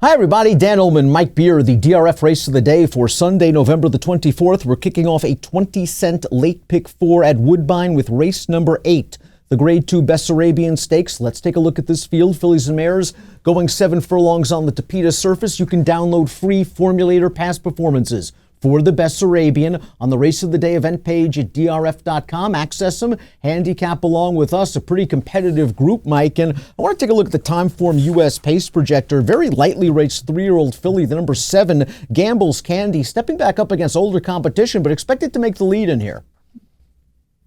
Hi everybody, Dan Illman, Mike Beer, the DRF race of the day for Sunday, November the 24th. We're kicking off a 20-cent late pick 4 at Woodbine with race number 8, the Grade 2 Bessarabian Stakes. Let's take a look at this field. Fillies and mares going 7 furlongs on the Tapeta surface. You can download free Formulator past performances for the Bessarabian on the Race of the Day event page at DRF.com. Access them, handicap along with us. A pretty competitive group, Mike. And I want to take a look at the Timeform U.S. Pace Projector. Very lightly raced 3-year-old filly, the number 7, Gamble's Candy, stepping back up against older competition, but expected to make the lead in here.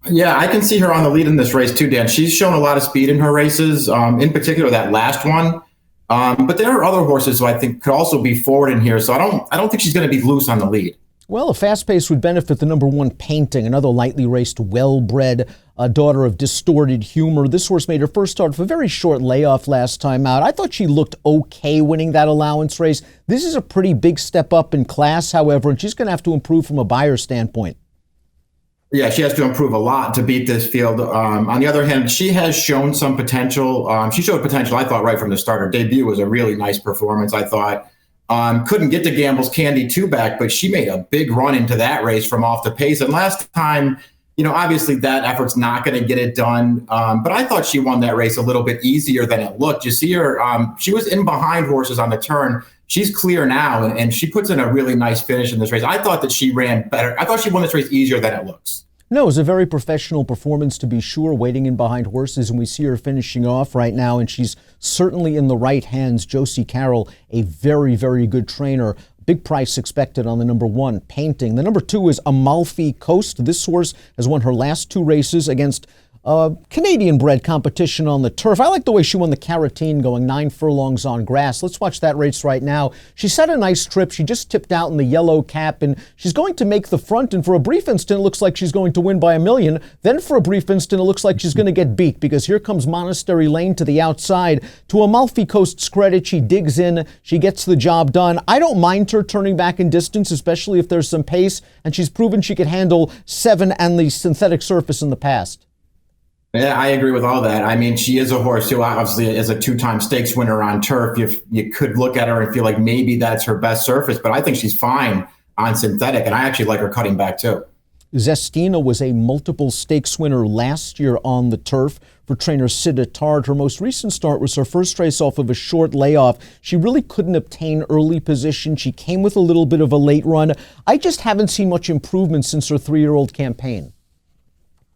Yeah, I can see her on the lead in this race too, Dan. She's shown a lot of speed in her races, in particular that last one. But there are other horses who I think could also be forward in here, so I don't think she's going to be loose on the lead. Well, a fast pace would benefit the number 1 Painting, another lightly raced, well-bred daughter of Distorted Humor. This horse made her first start for a very short layoff last time out. I thought she looked okay winning that allowance race. This is a pretty big step up in class, however, and she's going to have to improve from a buyer standpoint. Yeah, she has to improve a lot to beat this field. On the other hand, she has shown some potential. She showed potential, I thought, right from the start. Her debut was a really nice performance, I thought. Couldn't get to Gamble's Candy 2 back, but she made a big run into that race from off the pace. And last time, obviously that effort's not going to get it done. But I thought she won that race a little bit easier than it looked. You see her, she was in behind horses on the turn. She's clear now, and she puts in a really nice finish in this race. I thought that she ran better. I thought she won this race easier than it looks. No, it was a very professional performance, to be sure, waiting in behind horses, and we see her finishing off right now, and she's certainly in the right hands. Josie Carroll, a very, very good trainer. Big price expected on the number 1, Painting. The number 2 is Amalfi Coast. This horse has won her last 2 races against Canadian-bred competition on the turf. I like the way she won the Carotene, going 9 furlongs on grass. Let's watch that race right now. She set a nice trip. She just tipped out in the yellow cap, and she's going to make the front. And for a brief instant, it looks like she's going to win by 1 million. Then for a brief instant, it looks like she's going to get beat, because here comes Monastery Lane to the outside. To Amalfi Coast's credit, she digs in. She gets the job done. I don't mind her turning back in distance, especially if there's some pace, and she's proven she could handle 7 and the synthetic surface in the past. Yeah, I agree with all that. I mean, she is a horse who obviously is a 2-time stakes winner on turf. You could look at her and feel like maybe that's her best surface, but I think she's fine on synthetic, and I actually like her cutting back too. Zestina was a multiple stakes winner last year on the turf for trainer Sid Attard. Her most recent start was her first race off of a short layoff. She really couldn't obtain early position. She came with a little bit of a late run. I just haven't seen much improvement since her 3-year-old campaign.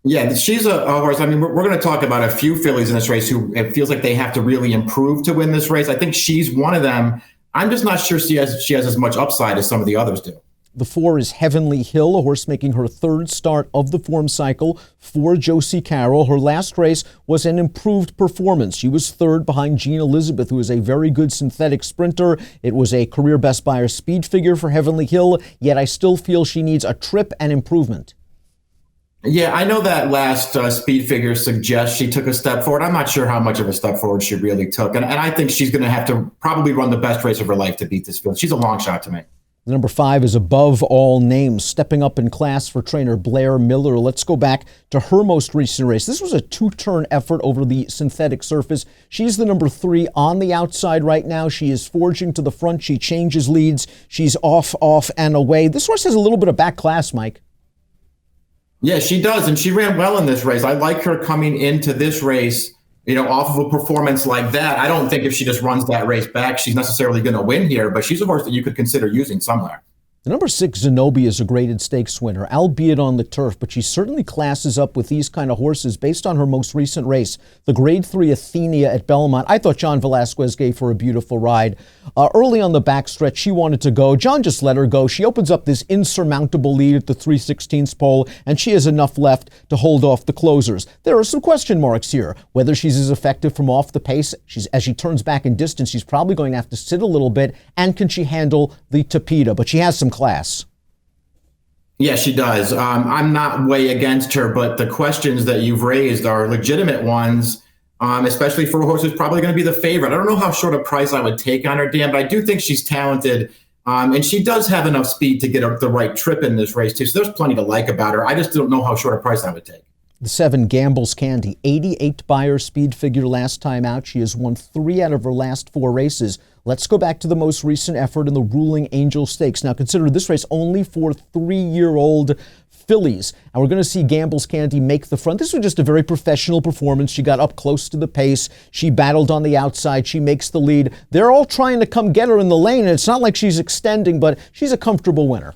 Yeah, she's a horse. I mean, we're going to talk about a few fillies in this race who it feels like they have to really improve to win this race. I think she's one of them. I'm just not sure she has as much upside as some of the others do. The 4 is Heavenly Hill, a horse making her 3rd start of the form cycle for Josie Carroll. Her last race was an improved performance. She was 3rd behind Jean Elizabeth, who is a very good synthetic sprinter. It was a career best buyer speed figure for Heavenly Hill, yet I still feel she needs a trip and improvement. Yeah, I know that last speed figure suggests she took a step forward. I'm not sure how much of a step forward she really took. And I think she's going to have to probably run the best race of her life to beat this field. She's a long shot to me. The number 5 is Above All Names, stepping up in class for trainer Blair Miller. Let's go back to her most recent race. This was a 2-turn effort over the synthetic surface. She's the number 3 on the outside right now. She is forging to the front. She changes leads. She's off, and away. This horse has a little bit of back class, Mike. Yeah, she does, and she ran well in this race. I like her coming into this race, off of a performance like that. I don't think if she just runs that race back, she's necessarily going to win here, but she's a horse that you could consider using somewhere. The number 6, Zenobia, is a graded stakes winner, albeit on the turf, but she certainly classes up with these kind of horses based on her most recent race, the Grade 3 Athenia at Belmont. I thought John Velasquez gave her a beautiful ride. Early on the backstretch, she wanted to go. John just let her go. She opens up this insurmountable lead at the 3/16 pole, and she has enough left to hold off the closers. There are some question marks here. Whether she's as effective from off the pace, as she turns back in distance, she's probably going to have to sit a little bit, and can she handle the Tapeta? But she has some class. Yeah, she does. I'm not way against her, but the questions that you've raised are legitimate ones, especially for a horse who's probably going to be the favorite. I don't know how short a price I would take on her, Dan, but I do think she's talented, and she does have enough speed to get the right trip in this race, too. So there's plenty to like about her. I just don't know how short a price I would take. The 7 Gamble's Candy, 88 Beyer speed figure last time out. She has won 3 out of her last 4 races. Let's go back to the most recent effort in the ruling Angel Stakes. Now consider this race only for 3-year-old fillies. And we're going to see Gamble's Candy make the front. This was just a very professional performance. She got up close to the pace. She battled on the outside. She makes the lead. They're all trying to come get her in the lane, and it's not like she's extending, but she's a comfortable winner.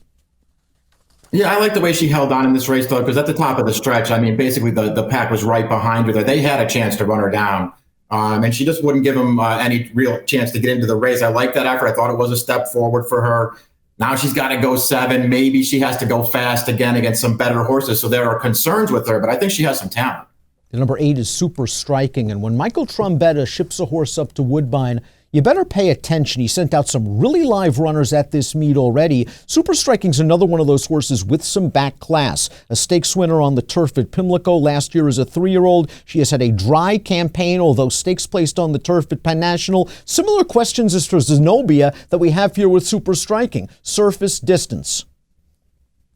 Yeah, I like the way she held on in this race, though, because at the top of the stretch, I mean, basically the pack was right behind her. They had a chance to run her down, and she just wouldn't give them any real chance to get into the race. I like that effort. I thought it was a step forward for her. Now she's got to go 7. Maybe she has to go fast again against some better horses. So there are concerns with her, but I think she has some talent. The number 8 is Super Striking, and when Michael Trombetta ships a horse up to Woodbine, you better pay attention. He sent out some really live runners at this meet already. Super Striking's another one of those horses with some back class. A stakes winner on the turf at Pimlico last year as a 3-year-old. She has had a dry campaign, although stakes placed on the turf at Penn National. Similar questions as to Zenobia that we have here with Super Striking. Surface, distance.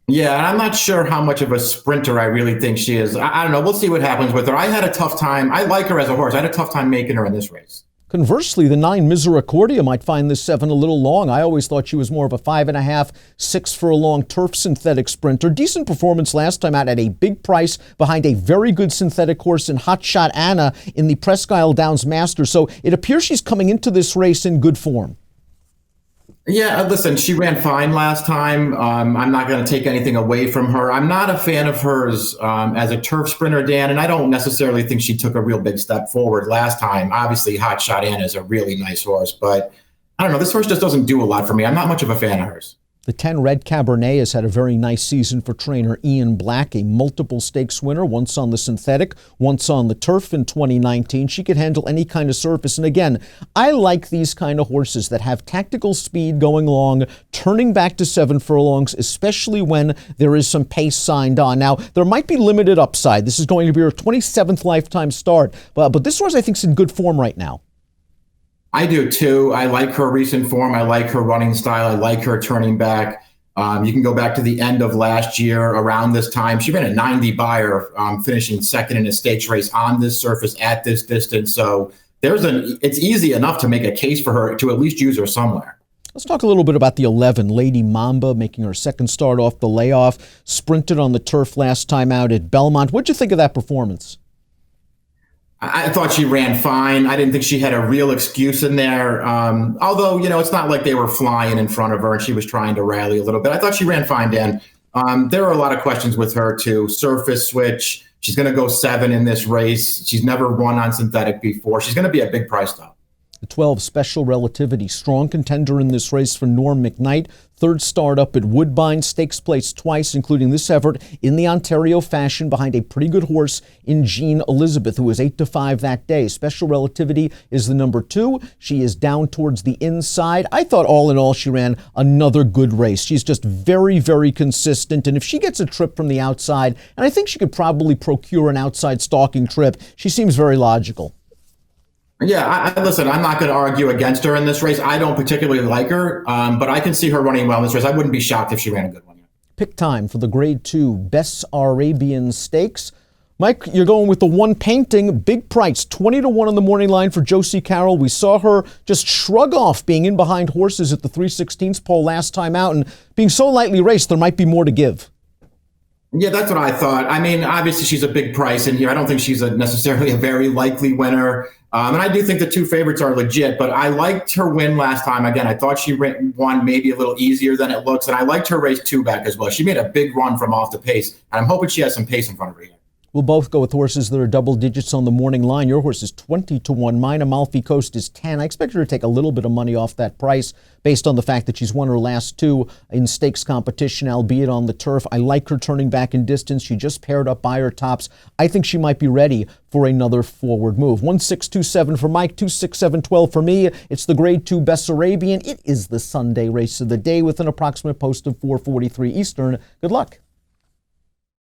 Yeah, and I'm not sure how much of a sprinter I really think she is. I don't know. We'll see what happens with her. I had a tough time. I like her as a horse. I had a tough time making her in this race. Conversely, the 9 Misericordia might find this 7 a little long. I always thought she was more of a 5.5, 6 furlong turf synthetic sprinter. Decent performance last time out at a big price behind a very good synthetic horse in Hot Shot Anna in the Presque Isle Downs Masters. So it appears she's coming into this race in good form. Yeah, listen, she ran fine last time. I'm not going to take anything away from her. I'm not a fan of hers as a turf sprinter, Dan, and I don't necessarily think she took a real big step forward last time. Obviously, Hot Shot Anna is a really nice horse, but I don't know. This horse just doesn't do a lot for me. I'm not much of a fan of hers. The 10 Red Cabernet has had a very nice season for trainer Ian Black, a multiple stakes winner, once on the synthetic, once on the turf in 2019. She could handle any kind of surface. And again, I like these kind of horses that have tactical speed going long, turning back to 7 furlongs, especially when there is some pace signed on. Now, there might be limited upside. This is going to be her 27th lifetime start, but this horse I think is in good form right now. I do too. I like her recent form. I like her running style. I like her turning back. You can go back to the end of last year around this time. She ran a 90 Beyer, finishing second in a stakes race on this surface at this distance. So it's easy enough to make a case for her to at least use her somewhere. Let's talk a little bit about the 11, Lady Mamba, making her second start off the layoff. Sprinted on the turf last time out at Belmont. What'd you think of that performance? I thought she ran fine. I didn't think she had a real excuse in there. Although, it's not like they were flying in front of her and she was trying to rally a little bit. I thought she ran fine, Dan. There are a lot of questions with her too. Surface switch. She's going to go 7 in this race. She's never won on synthetic before. She's going to be a big price though. The 12, Special Relativity, strong contender in this race for Norm McKnight. Third start up at Woodbine, stakes placed twice, including this effort in the Ontario fashion behind a pretty good horse in Jean Elizabeth, who was 8-5 that day. Special Relativity is the number 2. She is down towards the inside. I thought all in all she ran another good race. She's just very, very consistent, and if she gets a trip from the outside, and I think she could probably procure an outside stalking trip, she seems very logical. Yeah, listen, I'm not going to argue against her in this race. I don't particularly like her, but I can see her running well in this race. I wouldn't be shocked if she ran a good one. Pick time for the Grade 2 Bessarabian Stakes. Mike, you're going with the 1 painting, big price, 20-1 on the morning line for Josie Carroll. We saw her just shrug off being in behind horses at the 3/16 pole last time out, and being so lightly raced, there might be more to give. Yeah, that's what I thought. I mean, obviously she's a big price in here. I don't think she's necessarily a very likely winner. And I do think the 2 favorites are legit, but I liked her win last time. Again, I thought she won maybe a little easier than it looks, and I liked her race 2 back as well. She made a big run from off the pace, and I'm hoping she has some pace in front of her here. We'll both go with horses that are double digits on the morning line. Your horse is 20-1. Mine, Amalfi Coast, is 10. I expect her to take a little bit of money off that price based on the fact that she's won her last 2 in stakes competition, albeit on the turf. I like her turning back in distance. She just paired up by her tops. I think she might be ready for another forward move. 1627 for Mike, 26712 for me. It's the Grade 2 Bessarabian. It is the Sunday race of the day with an approximate post of 4:43 Eastern. Good luck.